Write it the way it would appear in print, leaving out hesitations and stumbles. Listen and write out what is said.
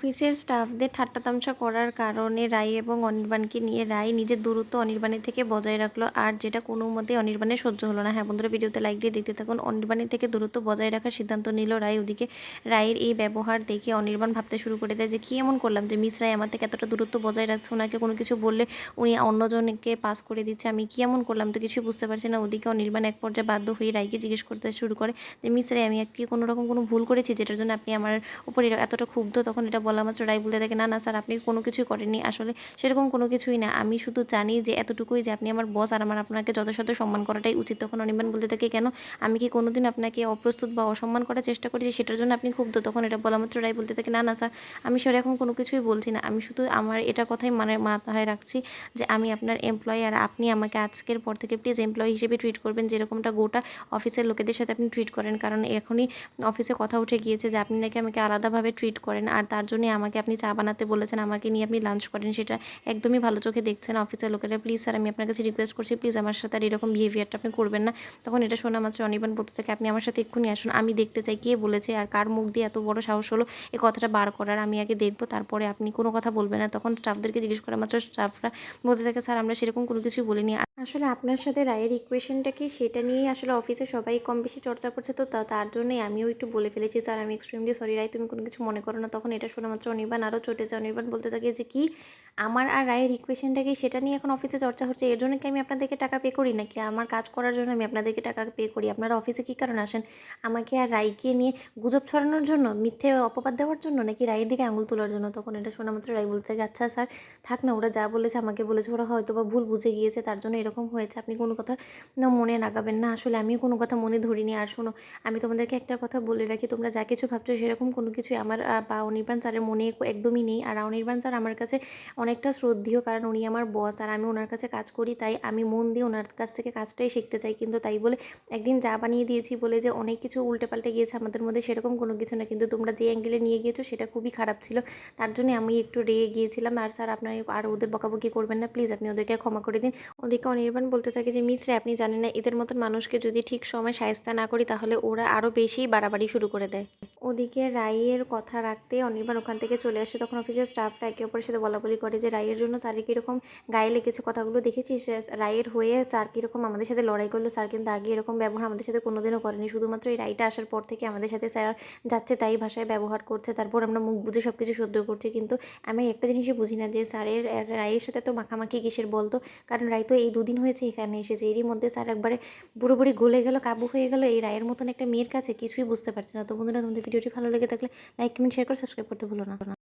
অফিসের স্টাফদের ঠাট্টা তামসা করার কারণে রাই এবং অনির্বাণকে নিয়ে রাই নিজের দূরত্ব অনির্বাণের থেকে বজায় রাখলো, আর যেটা কোনো মতেই অনির্বাণের সহ্য হলো না। হ্যাঁ বন্ধুরা, ভিডিওতে লাইক দিয়ে দেখতে থাকুন। অনির্বাণের থেকে দূরত্ব বজায় রাখার সিদ্ধান্ত নিল রাই। ওদিকে রায়ের এই ব্যবহার দেখে অনির্বাণ ভাবতে শুরু করে দেয় যে কী এমন করলাম যে মিস রাই আমার থেকে এতটা দূরত্ব বজায় রাখছে, ওনাকে কোনো কিছু বললে উনি অন্যজনকে পাস করে দিচ্ছে, আমি কী এমন করলাম তো কিছুই বুঝতে পারছি না। ওদিকে অনির্বাণ এক পর্যায়ে বাধ্য হয়ে রাইকে জিজ্ঞেস করতে শুরু করে যে মিস রাই, আমি কি কোনো রকম কোনো ভুল করেছি যেটার জন্য আপনি আমার উপর এতটা ক্ষুব্ধ? তখন এটা বলা মাত্র রাই বলতে থাকে, না না স্যার, আপনি কোনো কিছুই করেননি, আসলে সেরকম কোনো কিছুই না, আমি শুধু জানি যে এতটুকুই যে আপনি আমার বস আর আমার আপনাকে যথাযথ সম্মান করাটাই উচিত। তখন অনির্বাণ বলতে থাকে, কেন, আমি কি কোনোদিন আপনাকে অপ্রস্তুত বা অসম্মান করার চেষ্টা করেছি সেটার জন্য আপনি ক্ষুব্ধ? তখন এটা বলা মাত্র রাই বলতে থাকে, না না স্যার, আমি সেরকম কোনো কিছুই বলছি না, আমি শুধু আমার এটা কথাই মানে মাথায় রাখছি যে আমি আপনার এমপ্লয়ি, আর আপনি আমাকে আজকের পর থেকে প্লিজ এমপ্লয়ি হিসেবে ট্রিট করবেন, যেরকমটা গোটা অফিসের লোকেদের সাথে আপনি ট্রিট করেন। কারণ এখনই অফিসে কথা উঠে গিয়েছে যে আপনি নাকি আমাকে আলাদাভাবে ট্রিট করেন, আর তার জন্যই আমাকে আপনি চা বানাতে বলেছেন, আমাকে নিয়ে আপনি লাঞ্চ করেন, সেটা একদমই ভালো চোখে দেখছেন অফিসের লোকেরা। প্লিজ স্যার, আমি আপনার কাছে রিকোয়েস্ট করছি, প্লিজ আমার সাথে আর এরকম বিহেভিয়ারটা আপনি করবেন না। তখন এটা শোনা মাত্র অনির্বাণ বলতে থাকে, আপনি আমার সাথে এক্ষুনি আসুন, আমি দেখতে চাই কে বলেছে আর কার মুখ দিয়ে এত বড় সাহস হলো এই কথাটা বার করার, আমি আগে দেখবো, তারপরে আপনি কোনো কথা বলবেন না। তখন স্টাফদেরকে জিজ্ঞেস করা মাত্র স্টাফরা বলতে থাকে, স্যার আমরা সেরকম কোনো কিছুই বলিনি, আসলে আপনার সাথে রায়ের ইকুয়েশনটা কি সেটা নিয়েই আসলে অফিসে সবাই কম বেশি চর্চা করছে, তো তার জন্যই আমিও একটু বলে ফেলেছি স্যার, আমি এক্সট্রিমলি সরি রায়, তুমি কোনো কিছু মনে করো না। তখন এটা শোনা মাত্র অনির্বাণ আরও চটে যায়। অনির্বাণ বলতে থাকে যে কি, আমার আর রায়ের ইকুয়েশনটা কি সেটা নিয়ে এখন অফিসে চর্চা হচ্ছে, এর জন্য কি আমি আপনাদেরকে টাকা পে করি নাকি? আমার কাজ করার জন্য আমি আপনাদেরকে টাকা পে করি? আপনারা অফিসে কী কারণে আসেন? আমাকে আর রায়কে নিয়ে গুজব ছড়ানোর জন্য, মিথ্যে অপবাদ দেওয়ার জন্য, নাকি রায়ের দিকে আঙুল তোলার জন্য? তখন এটা শোনা মাত্র রায় বলতে থাকে, আচ্ছা স্যার থাক না, ওরা যা বলেছে আমাকে বলেছে, ওরা হয়তো বা ভুল বুঝে গিয়েছে, তার জন্য এরকম হয়েছে, আপনি কোনো কথা না মনে লাগাবেন না, আসলে আমিও কোনো কথা মনে ধরিনি। আর শোনো, আমি তোমাদেরকে একটা কথা বলে রাখি, তোমরা যা কিছু ভাবছো সেরকম কোনো কিছুই আমার বা অনির্বাণ স্যারের মনে একদমই নেই। আর অনির্বাণ স্যার আমার কাছে অনেকটা শ্রদ্ধেয়, কারণ উনি আমার বস আর আমি ওনার কাছে কাজ করি, তাই আমি মন দিয়ে ওনার কাছ থেকে কাজটাই শিখতে চাই। কিন্তু তাই বলে একদিন যা বানিয়ে দিয়েছি বলে যে অনেক কিছু উল্টে পাল্টে গিয়েছে আমাদের মধ্যে, সেরকম কোনো কিছু না। কিন্তু তোমরা যে অ্যাঙ্গেলে নিয়ে গিয়েছো সেটা খুবই খারাপ ছিল, তার জন্য আমি একটু রেগে গিয়েছিলাম। আর স্যার আপনার আর ওদের বকাবকি করবেন না প্লিজ, আপনি ওদেরকে ক্ষমা করে দিন। ওদিকে অনির্বাণ বলতে থাকে যে মিস রে, আপনি জানেন না এদের মতন মানুষকে যদি ঠিক সময় শায়েস্তা না করি তাহলে ওরা আরও বেশি বাড়াবাড়ি শুরু করে দেয়। ওদিকে রাইয়ের কথা রাখতে অনির্বাণ ওখান থেকে চলে আসে। তখন অফিসের স্টাফরা একে অপরের সাথে বলাবলি করে যে রাইয়ের জন্য স্যারের কীরকম গায়ে লেগেছে, কথাগুলো দেখেছিস, রাইয়ের হয়ে স্যার কীরকম আমাদের সাথে লড়াই করলো, স্যার কিন্তু আগে এরকম ব্যবহার আমাদের সাথে কোনোদিনও করেনি, শুধুমাত্র এই রাইটা আসার পর থেকে আমাদের সাথে স্যার যাচ্ছে তাই ভাষায় ব্যবহার করছে, তারপর আমরা মুখ বুঝে সব কিছু সহ্য করছি। কিন্তু আমি একটা জিনিসই বুঝি না যে স্যারের রাইয়ের সাথে তো মাখামাখি কিসের বলতো, কারণ রাই তো এই দুদিন হয়েছে এখানে এসেছে, এরই মধ্যে স্যার একবারে পুরোপুরি গলে গেল, কাবু হয়ে গেল এই রায়ের মতন একটা মেয়ের কাছে, কিছুই বুঝতে পারছে না। তো বন্ধুরা, তোমাদের ভিডিওটি ভালো লেগে থাকলে লাইক কমেন্ট শেয়ার করে সাবস্ক্রাইব করতে ভুলো না।